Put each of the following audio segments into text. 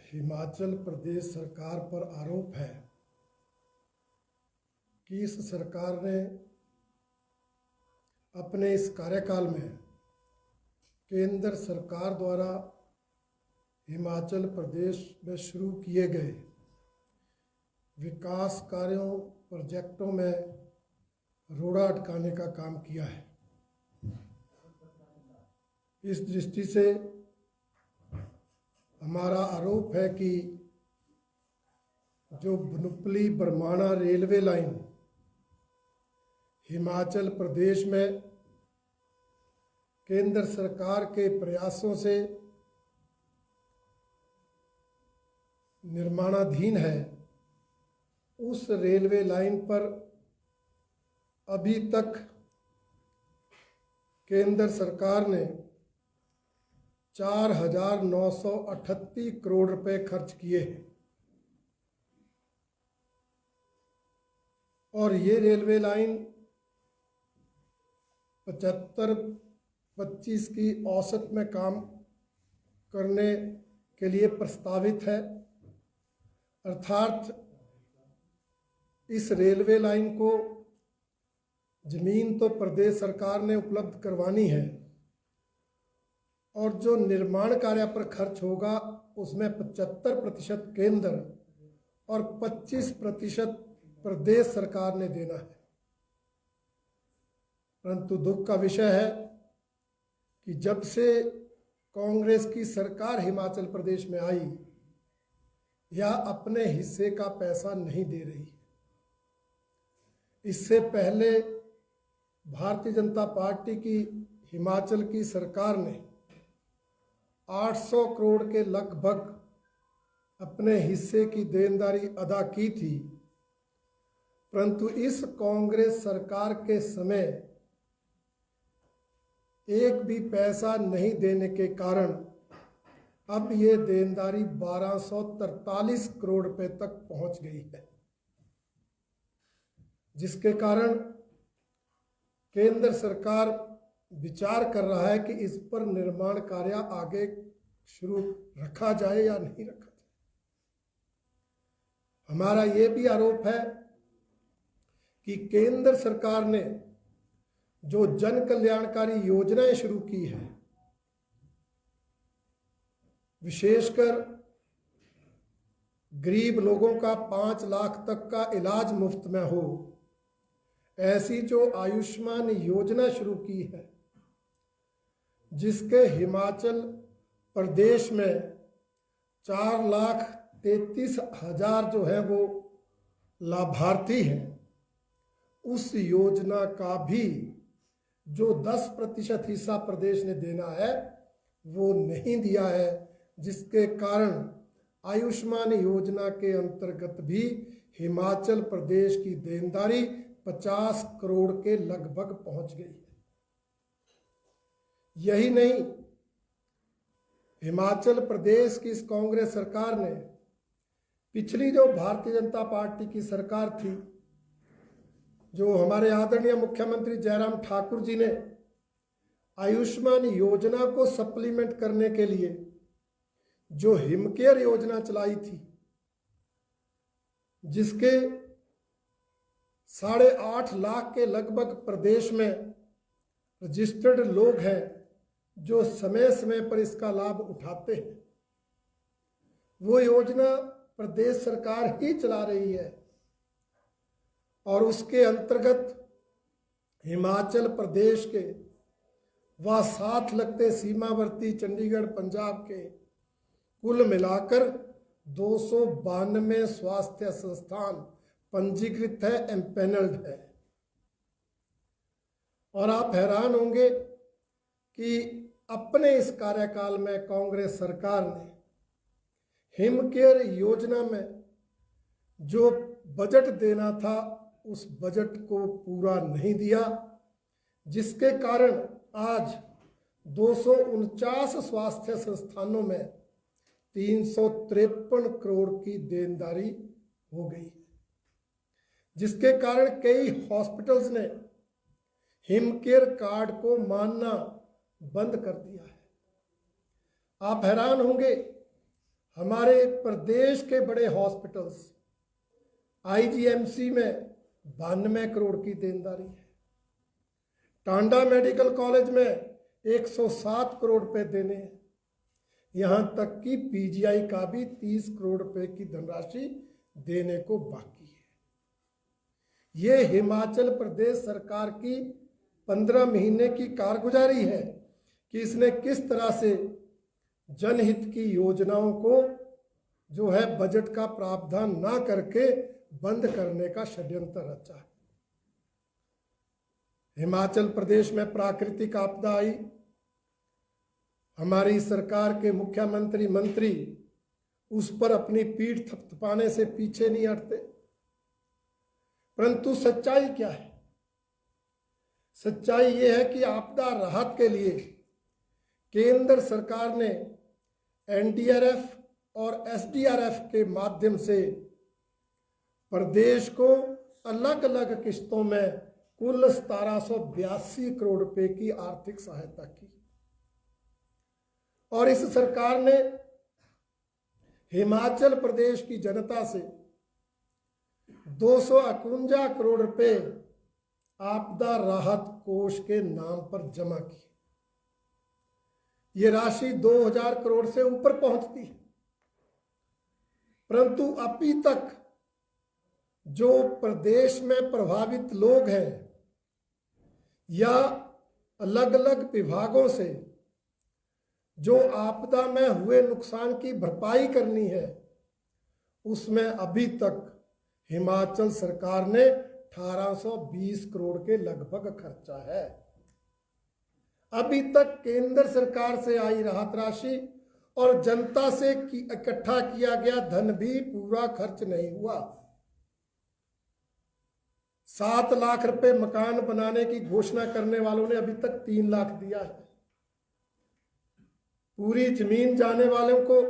हिमाचल प्रदेश सरकार पर आरोप है कि इस सरकार ने अपने इस कार्यकाल में केंद्र सरकार द्वारा हिमाचल प्रदेश में शुरू किए गए विकास कार्यों प्रोजेक्टों में रोड़ा अटकाने का काम किया है। इस दृष्टि से हमारा आरोप है कि जो बनुपली बरमाणा रेलवे लाइन हिमाचल प्रदेश में केंद्र सरकार के प्रयासों से निर्माणाधीन है, उस रेलवे लाइन पर अभी तक केंद्र सरकार ने 4,938 करोड़ रुपए खर्च किए हैं और ये रेलवे लाइन 75-25 की औसत में काम करने के लिए प्रस्तावित है। अर्थात इस रेलवे लाइन को जमीन तो प्रदेश सरकार ने उपलब्ध करवानी है और जो निर्माण कार्य पर खर्च होगा उसमें 75% केंद्र और 25% प्रदेश सरकार ने देना है। परंतु दुख का विषय है कि जब से कांग्रेस की सरकार हिमाचल प्रदेश में आई, यह अपने हिस्से का पैसा नहीं दे रही। इससे पहले भारतीय जनता पार्टी की हिमाचल की सरकार ने 800 करोड़ के लगभग अपने हिस्से की देनदारी अदा की थी, परंतु इस कांग्रेस सरकार के समय एक भी पैसा नहीं देने के कारण अब ये देनदारी 1243 करोड़ रुपए तक पहुंच गई है, जिसके कारण केंद्र सरकार विचार कर रहा है कि इस पर निर्माण कार्य आगे शुरू रखा जाए या नहीं रखा जाए। हमारा ये भी आरोप है कि केंद्र सरकार ने जो जन कल्याणकारी योजनाएं शुरू की है, विशेषकर गरीब लोगों का 5 लाख तक का इलाज मुफ्त में हो, ऐसी जो आयुष्मान योजना शुरू की है, जिसके हिमाचल प्रदेश में 4,33,000 जो है वो लाभार्थी हैं, उस योजना का भी जो 10% हिस्सा प्रदेश ने देना है वो नहीं दिया है, जिसके कारण आयुष्मान योजना के अंतर्गत भी हिमाचल प्रदेश की देनदारी 50 करोड़ के लगभग पहुंच गई है। यही नहीं, हिमाचल प्रदेश की इस कांग्रेस सरकार ने पिछली जो भारतीय जनता पार्टी की सरकार थी, जो हमारे आदरणीय मुख्यमंत्री जयराम ठाकुर जी ने आयुष्मान योजना को सप्लीमेंट करने के लिए जो हिमकेयर योजना चलाई थी, जिसके 8.5 लाख के लगभग प्रदेश में रजिस्टर्ड लोग हैं जो समय समय पर इसका लाभ उठाते हैं, वो योजना प्रदेश सरकार ही चला रही है और उसके अंतर्गत हिमाचल प्रदेश के व साथ लगते सीमावर्ती चंडीगढ़ पंजाब के कुल मिलाकर 292 स्वास्थ्य संस्थान पंजीकृत है, एम्पैनल्ड है। और आप हैरान होंगे कि अपने इस कार्यकाल में कांग्रेस सरकार ने हिमकेयर योजना में जो बजट देना था उस बजट को पूरा नहीं दिया, जिसके कारण आज 249 स्वास्थ्य संस्थानों में 353 करोड़ की देनदारी हो गई, जिसके कारण कई हॉस्पिटल्स ने हिमकेयर कार्ड को मानना बंद कर दिया है। आप हैरान होंगे, हमारे प्रदेश के बड़े हॉस्पिटल्स, आईजीएमसी में 92 करोड़ की देनदारी है, टांडा मेडिकल कॉलेज में 107 करोड़ रुपए देने हैं, यहां तक कि पीजीआई का भी 30 करोड़ रुपए की धनराशि देने को बाकी है। ये हिमाचल प्रदेश सरकार की 15 महीने की कारगुजारी है कि इसने किस तरह से जनहित की योजनाओं को जो है बजट का प्रावधान ना करके बंद करने का षड्यंत्र रचा है। हिमाचल प्रदेश में प्राकृतिक आपदा आई, हमारी सरकार के मुख्यमंत्री मंत्री उस पर अपनी पीठ थपथपाने से पीछे नहीं हटते, परंतु सच्चाई क्या है? सच्चाई ये है कि आपदा राहत के लिए केंद्र सरकार ने एनडीआरएफ और एसडीआरएफ के माध्यम से प्रदेश को अलग अलग किस्तों में कुल 1782 करोड़ रुपए की आर्थिक सहायता की, और इस सरकार ने हिमाचल प्रदेश की जनता से 251 करोड़ रुपए आपदा राहत कोष के नाम पर जमा की। ये राशि 2000 करोड़ से ऊपर पहुंचती है, परंतु अभी तक जो प्रदेश में प्रभावित लोग हैं या अलग अलग विभागों से जो आपदा में हुए नुकसान की भरपाई करनी है, उसमें अभी तक हिमाचल सरकार ने 1820 करोड़ के लगभग खर्चा है। अभी तक केंद्र सरकार से आई राहत राशि और जनता से इकट्ठा किया गया धन भी पूरा खर्च नहीं हुआ। 7 लाख रुपए मकान बनाने की घोषणा करने वालों ने अभी तक 3 लाख दिया है। पूरी जमीन जाने वालों को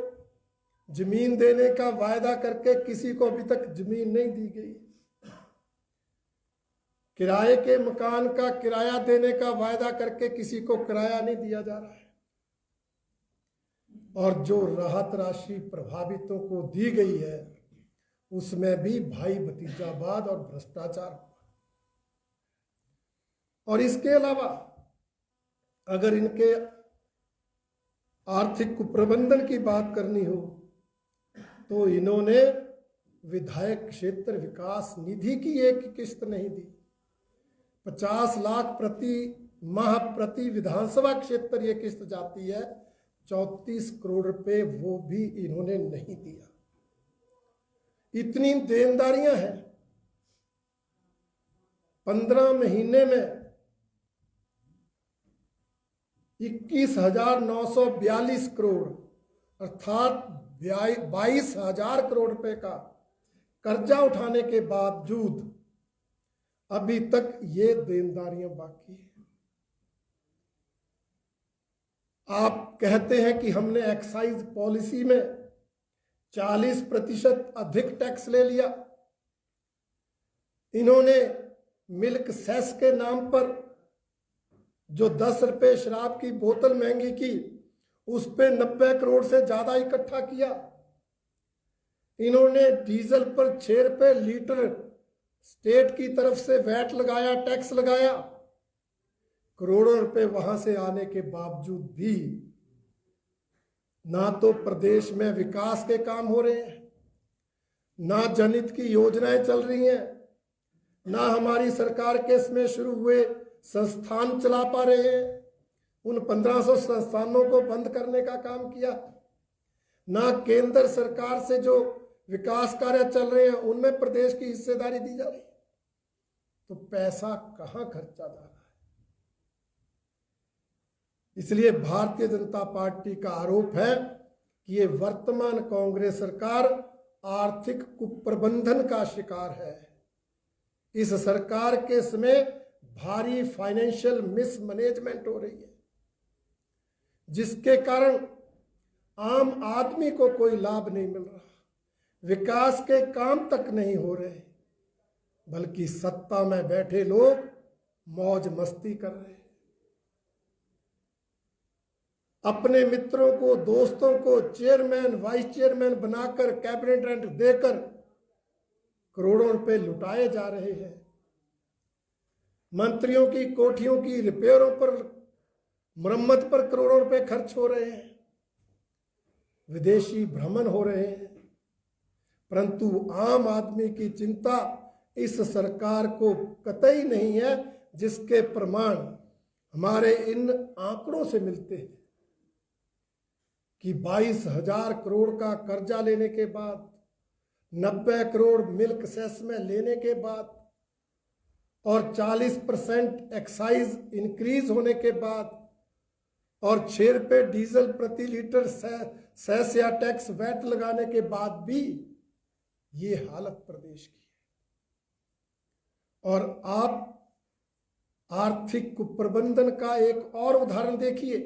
जमीन देने का वायदा करके किसी को अभी तक जमीन नहीं दी गई। किराए के मकान का किराया देने का वायदा करके किसी को किराया नहीं दिया जा रहा है। और जो राहत राशि प्रभावितों को दी गई है उसमें भी भाई भतीजावाद और भ्रष्टाचार हुआ। और इसके अलावा अगर इनके आर्थिक कुप्रबंधन की बात करनी हो तो इन्होंने विधायक क्षेत्र विकास निधि की एक किस्त नहीं दी। 50 लाख प्रति माह प्रति विधानसभा क्षेत्र ये किस्त जाती है, 34 करोड़ रुपए वो भी इन्होंने नहीं दिया। इतनी देनदारियां हैं। 15 महीने में 21,942 करोड़ अर्थात 22,000 करोड़ रुपए का कर्जा उठाने के बावजूद अभी तक ये देनदारियां बाकी है। आप कहते हैं कि हमने एक्साइज पॉलिसी में 40% अधिक टैक्स ले लिया। इन्होंने मिल्क सेस के नाम पर जो 10 रुपए शराब की बोतल महंगी की उस पे 90 करोड़ से ज्यादा इकट्ठा किया। इन्होंने डीजल पर 6 रुपए लीटर स्टेट की तरफ से वैट लगाया, टैक्स लगाया। करोड़ों रुपए वहां से आने के बावजूद भी ना तो प्रदेश में विकास के काम हो रहे हैं, ना जनहित की योजनाएं चल रही हैं, ना हमारी सरकार के इसमें शुरू हुए संस्थान चला पा रहे हैं। उन 1500 संस्थानों को बंद करने का काम किया। ना केंद्र सरकार से जो विकास कार्य चल रहे हैं उनमें प्रदेश की हिस्सेदारी दी जा रही है। तो पैसा कहां खर्चा जा रहा है? इसलिए भारतीय जनता पार्टी का आरोप है कि ये वर्तमान कांग्रेस सरकार आर्थिक कुप्रबंधन का शिकार है। इस सरकार के समय भारी फाइनेंशियल मिसमैनेजमेंट हो रही है, जिसके कारण आम आदमी को कोई लाभ नहीं मिल रहा, विकास के काम तक नहीं हो रहे, बल्कि सत्ता में बैठे लोग मौज मस्ती कर रहे हैं। अपने मित्रों को, दोस्तों को चेयरमैन, वाइस चेयरमैन बनाकर कैबिनेट रैंक देकर करोड़ों रुपए लुटाए जा रहे हैं। मंत्रियों की कोठियों की रिपेयरों पर, मरम्मत पर करोड़ों रुपए खर्च हो रहे हैं, विदेशी भ्रमण हो रहे हैं, परंतु आम आदमी की चिंता इस सरकार को कतई नहीं है, जिसके प्रमाण हमारे इन आंकड़ों से मिलते हैं कि 22,000 करोड़ का कर्जा लेने के बाद, 90 करोड़ मिल्क सेस में लेने के बाद और 40% एक्साइज इंक्रीज होने के बाद और 6 रुपये डीजल प्रति लीटर सेस या टैक्स वैट लगाने के बाद भी ये हालत प्रदेश की है। और आप आर्थिक कुप्रबंधन का एक और उदाहरण देखिए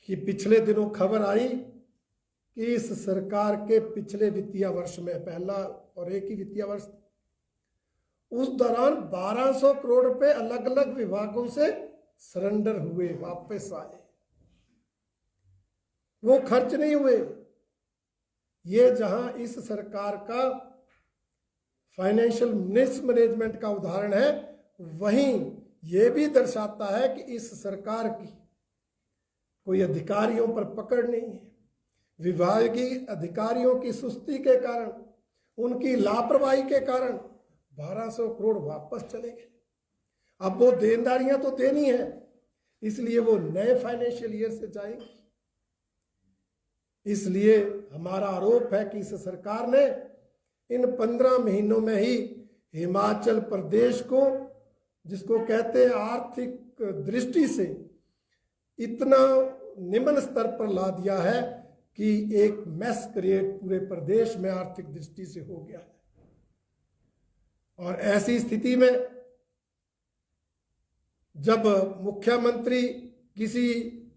कि पिछले दिनों खबर आई कि इस सरकार के पिछले वित्तीय वर्ष में, पहला और एक ही वित्तीय वर्ष, उस दौरान 1200 करोड़ रुपए अलग अलग विभागों से सरेंडर हुए, वापस आए, वो खर्च नहीं हुए। ये जहां इस सरकार का फाइनेंशियल मिसमैनेजमेंट का उदाहरण है, वहीं ये भी दर्शाता है कि इस सरकार की कोई अधिकारियों पर पकड़ नहीं है। विभागीय अधिकारियों की सुस्ती के कारण, उनकी लापरवाही के कारण 1200 करोड़ वापस चले गए। अब वो देनदारियां तो देनी है, इसलिए वो नए फाइनेंशियल ईयर से जाएंगी। इसलिए हमारा आरोप है कि इस सरकार ने इन 15 महीनों में ही हिमाचल प्रदेश को, जिसको कहते हैं आर्थिक दृष्टि से इतना निम्न स्तर पर ला दिया है कि एक मैस क्रिएट पूरे प्रदेश में आर्थिक दृष्टि से हो गया है। और ऐसी स्थिति में जब मुख्यमंत्री किसी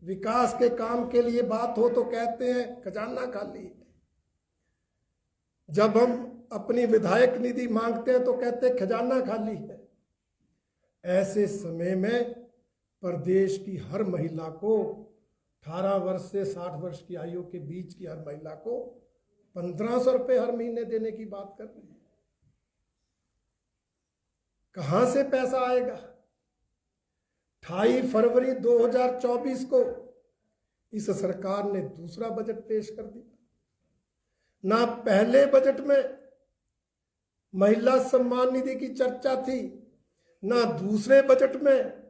विकास के काम के लिए बात हो तो कहते हैं खजाना खाली है, जब हम अपनी विधायक निधि मांगते हैं तो कहते हैं खजाना खाली है। ऐसे समय में प्रदेश की हर महिला को, 18 वर्ष से 60 वर्ष की आयु के बीच की हर महिला को 1500 रुपये हर महीने देने की बात कर रहे हैं। कहां से पैसा आएगा? 28 फरवरी 2024 को इस सरकार ने दूसरा बजट पेश कर दिया। ना पहले बजट में महिला सम्मान निधि की चर्चा थी, ना दूसरे बजट में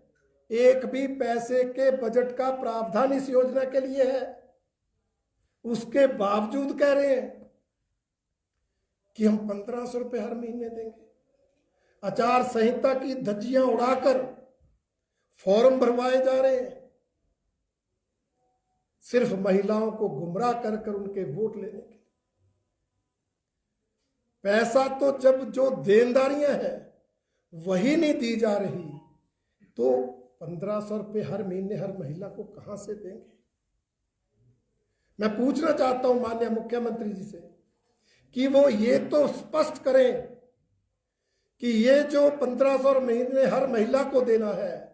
एक भी पैसे के बजट का प्रावधान इस योजना के लिए है। उसके बावजूद कह रहे हैं कि हम 1500 रुपये हर महीने देंगे। आचार संहिता की धज्जियां उड़ाकर फॉर्म भरवाए जा रहे हैं, सिर्फ महिलाओं को गुमराह कर कर उनके वोट लेने के लिए। पैसा तो जब जो देनदारियां हैं वही नहीं दी जा रही, तो 1500 रुपये हर महीने हर महिला को कहां से देंगे? मैं पूछना चाहता हूं माननीय मुख्यमंत्री जी से कि वो ये तो स्पष्ट करें कि ये जो 1500 महीने हर महिला को देना है,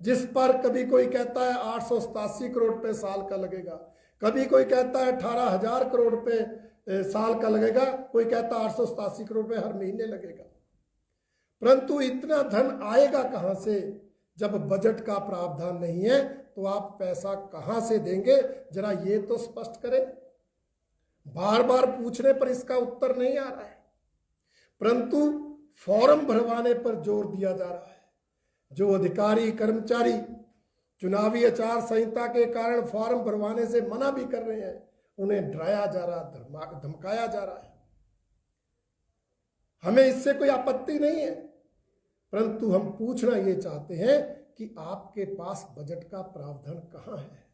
जिस पर कभी कोई कहता है 887 करोड़ रुपए साल का लगेगा, कभी कोई कहता है 18,000 करोड़ रुपए साल का लगेगा, कोई कहता है 887 करोड़ रुपए हर महीने लगेगा। परंतु इतना धन आएगा कहां से? जब बजट का प्रावधान नहीं है तो आप पैसा कहां से देंगे? जरा ये तो स्पष्ट करें। बार बार पूछने पर इसका उत्तर नहीं आ रहा है, परंतु फॉर्म भरवाने पर जोर दिया जा रहा है। जो अधिकारी कर्मचारी चुनावी आचार संहिता के कारण फॉर्म भरवाने से मना भी कर रहे हैं, उन्हें डराया जा रहा, धमकाया जा रहा है। हमें इससे कोई आपत्ति नहीं है, परंतु हम पूछना ये चाहते हैं कि आपके पास बजट का प्रावधान कहां है?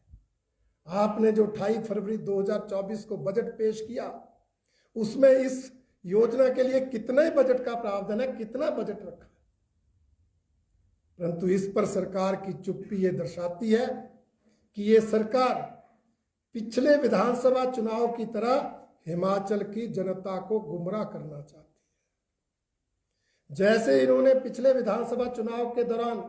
आपने जो 28 फरवरी 2024 को बजट पेश किया, उसमें इस योजना के लिए कितने बजट का प्रावधान है, कितना बजट रखा? परंतु इस पर सरकार की चुप्पी ये दर्शाती है कि ये सरकार पिछले विधानसभा चुनाव की तरह हिमाचल की जनता को गुमराह करना चाहती है। जैसे इन्होंने पिछले विधानसभा चुनाव के दौरान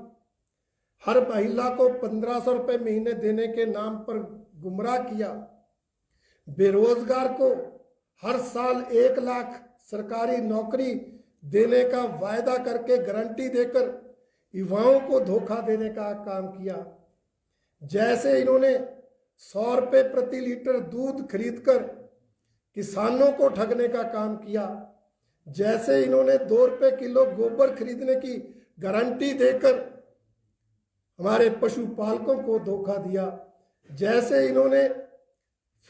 हर महिला को 1500 रुपये महीने देने के नाम पर गुमराह किया। बेरोजगार को हर साल 1 लाख सरकारी नौकरी देने का वायदा करके गारंटी देकर युवाओं को धोखा देने का काम किया। जैसे इन्होंने 100 रुपये प्रति लीटर दूध खरीदकर किसानों को ठगने का काम किया, जैसे इन्होंने 2 रुपये किलो गोबर खरीदने की गारंटी देकर हमारे पशुपालकों को धोखा दिया, जैसे इन्होंने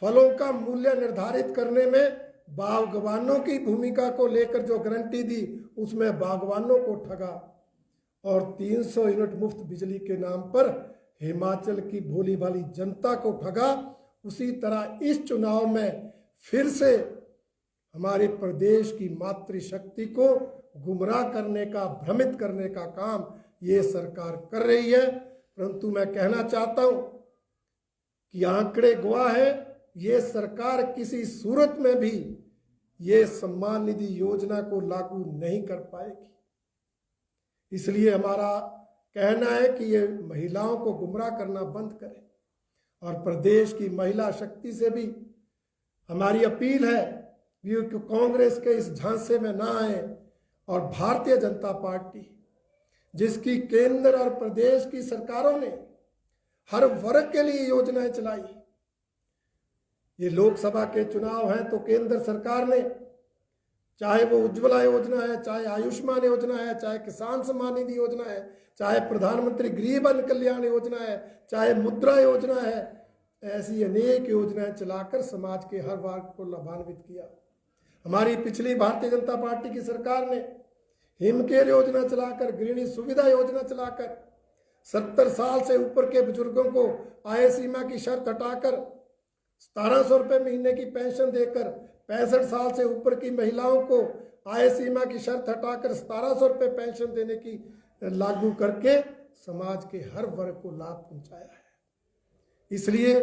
फलों का मूल्य निर्धारित करने में बागवानों की भूमिका को लेकर जो गारंटी दी उसमें बागवानों को ठगा, और 300 यूनिट मुफ्त बिजली के नाम पर हिमाचल की भोली भाली जनता को ठगा। उसी तरह इस चुनाव में फिर से हमारे प्रदेश की मातृशक्ति को गुमराह करने का, भ्रमित करने का काम ये सरकार कर रही है। परंतु मैं कहना चाहता हूं कि आंकड़े गवाह है, ये सरकार किसी सूरत में भी ये सम्मान निधि योजना को लागू नहीं कर पाएगी। इसलिए हमारा कहना है कि ये महिलाओं को गुमराह करना बंद करें, और प्रदेश की महिला शक्ति से भी हमारी अपील है कि कांग्रेस के इस झांसे में ना आए, और भारतीय जनता पार्टी जिसकी केंद्र और प्रदेश की सरकारों ने हर वर्ग के लिए योजनाएं चलाई। ये लोकसभा के चुनाव हैं तो केंद्र सरकार ने, चाहे वो उज्ज्वला योजना है, चाहे आयुष्मान योजना है, चाहे किसान सम्मान निधि योजना है, चाहे प्रधानमंत्री गरीब कल्याण योजना है, चाहे मुद्रा योजना है, ऐसी अनेक योजनाएं चलाकर समाज के हर वर्ग को लाभान्वित किया। हमारी पिछली भारतीय जनता पार्टी की सरकार ने हिमकेयर योजना चलाकर, गृहिणी सुविधा योजना चलाकर, 70 साल से ऊपर के बुजुर्गों को आय सीमा की शर्त हटाकर 1700 रुपये महीने की पेंशन देकर, 65 साल से ऊपर की महिलाओं को आय सीमा की शर्त हटाकर 1700 रुपये पेंशन देने की लागू करके समाज के हर वर्ग को लाभ पहुंचाया है। इसलिए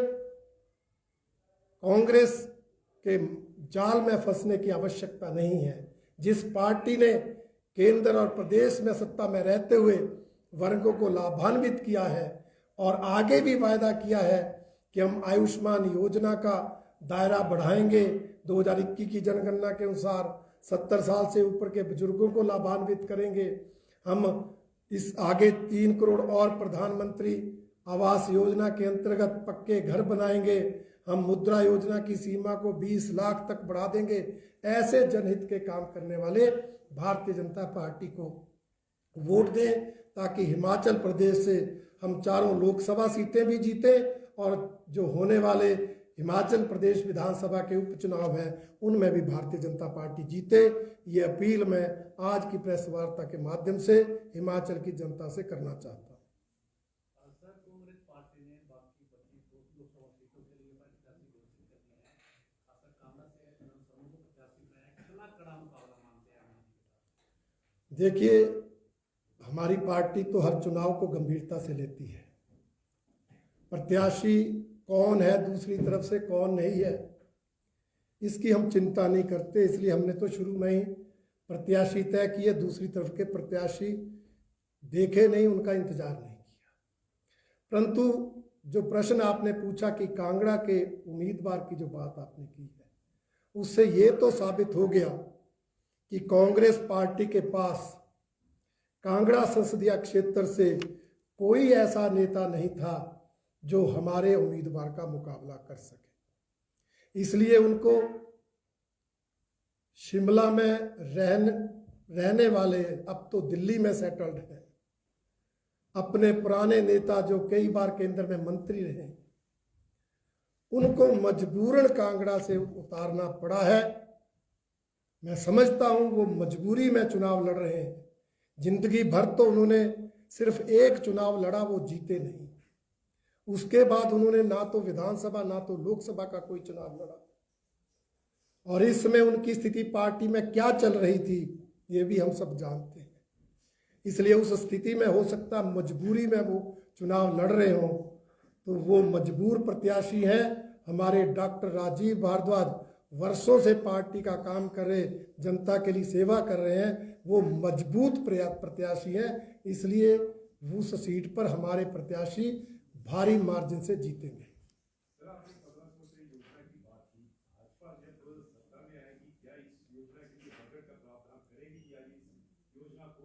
कांग्रेस के जाल में फंसने की आवश्यकता नहीं है। जिस पार्टी ने केंद्र और प्रदेश में सत्ता में रहते हुए वर्गों को लाभान्वित किया है और आगे भी वायदा किया है कि हम आयुष्मान योजना का दायरा बढ़ाएंगे, 2021 की जनगणना के अनुसार 70 साल से ऊपर के बुजुर्गों को लाभान्वित करेंगे। हम इस आगे 3 करोड़ और प्रधानमंत्री आवास योजना के अंतर्गत पक्के घर बनाएंगे। हम मुद्रा योजना की सीमा को 20 लाख तक बढ़ा देंगे। ऐसे जनहित के काम करने वाले भारतीय जनता पार्टी को वोट दें, ताकि हिमाचल प्रदेश से हम 4 लोकसभा सीटें भी जीतें, और जो होने वाले हिमाचल प्रदेश विधानसभा के उपचुनाव हैं उनमें भी भारतीय जनता पार्टी जीते। ये अपील मैं आज की प्रेस वार्ता के माध्यम से हिमाचल की जनता से करना चाहता हूँ। कांग्रेस पार्टी ने बाकी 25 लोकसभा सीटों के लिए प्रत्याशी घोषित कर दिए हैं। खासकर कांगड़ा से समूह को प्रत्याशी बनाया, कितना कड़ा मुकाबला मानते हैं? देखिए, हमारी पार्टी तो हर चुनाव को गंभीरता से लेती है। प्रत्याशी कौन है, दूसरी तरफ से कौन नहीं है, इसकी हम चिंता नहीं करते। इसलिए हमने तो शुरू में ही प्रत्याशी तय किए, दूसरी तरफ के प्रत्याशी देखे नहीं, उनका इंतजार नहीं किया। परंतु जो प्रश्न आपने पूछा कि कांगड़ा के उम्मीदवार की जो बात आपने की है, उससे ये तो साबित हो गया कि कांग्रेस पार्टी के पास कांगड़ा संसदीय क्षेत्र से कोई ऐसा नेता नहीं था जो हमारे उम्मीदवार का मुकाबला कर सके। इसलिए उनको शिमला में रहने वाले, अब तो दिल्ली में सेटल्ड हैं, अपने पुराने नेता जो कई बार केंद्र में मंत्री रहे, उनको मजबूरन कांगड़ा से उतारना पड़ा है। मैं समझता हूं वो मजबूरी में चुनाव लड़ रहे हैं। जिंदगी भर तो उन्होंने सिर्फ एक चुनाव लड़ा, वो जीते नहीं। उसके बाद उन्होंने ना तो विधानसभा ना तो लोकसभा का कोई चुनाव लड़ा, और इस समय उनकी स्थिति पार्टी में क्या चल रही थी ये भी हम सब जानते हैं। इसलिए उस स्थिति में हो सकता मजबूरी में वो चुनाव लड़ रहे हों, तो वो मजबूर प्रत्याशी हैं। हमारे डॉक्टर राजीव भारद्वाज वर्षों से पार्टी का काम कर रहे, जनता के लिए सेवा कर रहे हैं, वो मजबूत प्रत्याशी हैं। इसलिए उस सीट पर हमारे प्रत्याशी भारी मार्जिन से जीतेंगे। सर, आपने 1500 से योजना की बात की। भाजपा जब सत्ता में आएगी, क्या इस योजना के लिए बजट का प्रावधान करेगी या इस योजना को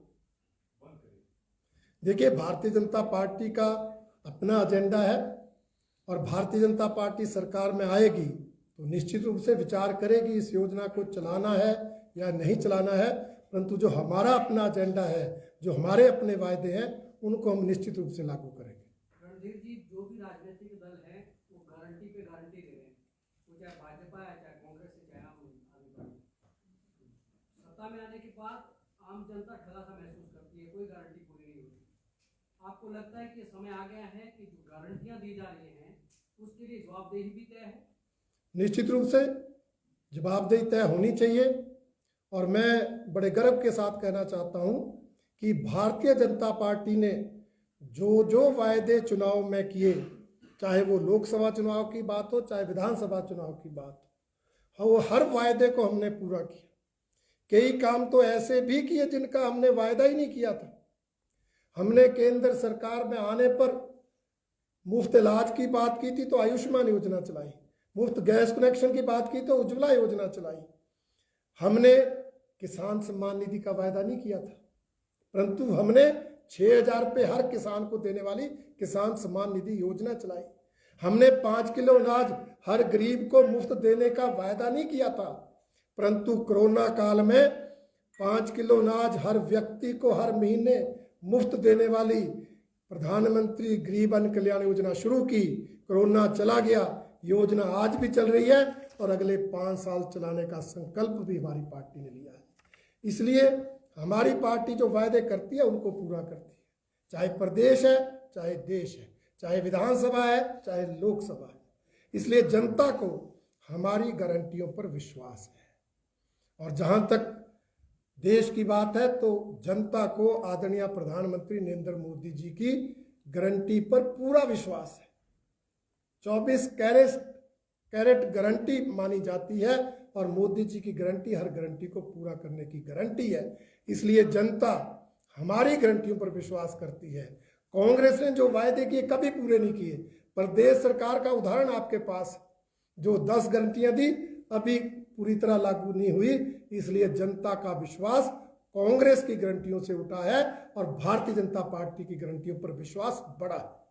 बंद करेगी? देखिए, भारतीय जनता पार्टी का अपना एजेंडा है और भारतीय जनता पार्टी सरकार में आएगी तो निश्चित रूप से विचार करेगी इस योजना को चलाना है या नहीं चलाना है, परंतु जो हमारा अपना एजेंडा है, जो हमारे अपने वायदे हैं, उनको हम निश्चित रूप से लागू करेंगे। रणधीर जी, जो भी राजनीतिक दल है वो गारंटी पे गारंटी दे रहे हैं, वो चाहे भाजपा है, चाहे कांग्रेस है, चाहे आम आदमी पार्टी। सत्ता में आने के बाद आम जनता ठगा सा महसूस करती है, कोई गारंटी पूरी नहीं होती। आपको लगता है कि ये समय आ गया है कि जो गारंटियां दी जा रही हैं उसके लिए जवाबदेही भी तय है? निश्चित रूप से जवाबदेही तय होनी चाहिए और मैं बड़े गर्व के साथ कहना चाहता हूं कि भारतीय जनता पार्टी ने जो वायदे चुनाव में किए, चाहे वो लोकसभा चुनाव की बात हो, चाहे विधानसभा चुनाव की बात हो, वो हर वायदे को हमने पूरा किया। कई काम तो ऐसे भी किए जिनका हमने वायदा ही नहीं किया था। हमने केंद्र सरकार में आने पर मुफ्त इलाज की बात की थी तो आयुष्मान योजना चलाई, मुफ्त गैस कनेक्शन की बात की तो उज्ज्वला योजना चलाई। हमने किसान सम्मान निधि का वायदा नहीं किया था, परंतु हमने 6,000 रुपये हर किसान को देने वाली किसान सम्मान निधि योजना चलाई। हमने 5 किलो अनाज हर गरीब को मुफ्त देने का वायदा नहीं किया था, परंतु कोरोना काल में 5 किलो अनाज हर व्यक्ति को हर महीने मुफ्त देने वाली प्रधानमंत्री गरीब अन्न कल्याण योजना शुरू की। कोरोना चला गया, योजना आज भी चल रही है और अगले 5 साल चलाने का संकल्प भी हमारी पार्टी ने लिया है। इसलिए हमारी पार्टी जो वायदे करती है उनको पूरा करती है, चाहे प्रदेश है, चाहे देश है, चाहे विधानसभा है, चाहे लोकसभा है। इसलिए जनता को हमारी गारंटियों पर विश्वास है और जहां तक देश की बात है तो जनता को आदरणीय प्रधानमंत्री नरेंद्र मोदी जी की गारंटी पर पूरा विश्वास है। 24 कैरेट गारंटी मानी जाती है और मोदी जी की गारंटी हर गारंटी को पूरा करने की गारंटी है। इसलिए जनता हमारी गारंटियों पर विश्वास करती है। कांग्रेस ने जो वायदे किए कभी पूरे नहीं किए। प्रदेश सरकार का उदाहरण आपके पास, जो 10 गारंटियां दी अभी पूरी तरह लागू नहीं हुई। इसलिए जनता का विश्वास कांग्रेस की गारंटियों से उठा है और भारतीय जनता पार्टी की गारंटियों पर विश्वास बढ़ा है।